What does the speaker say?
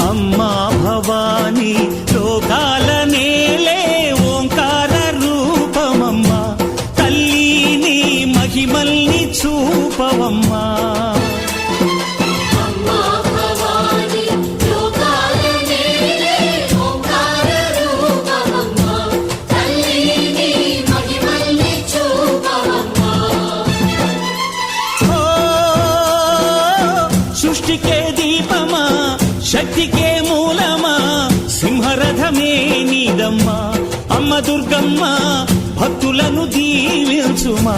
అమ్మా భవానీ లోకాల నేలే ఓంకార రూపమమ్మా తల్లి నీ మహిమల్ని చూపవమ్మా సృష్టికే దీపమా శక్తికే మూలమా సింహరథమే నీదమ్మా అమ్మ దుర్గమ్మ భక్తులను దీవించుమా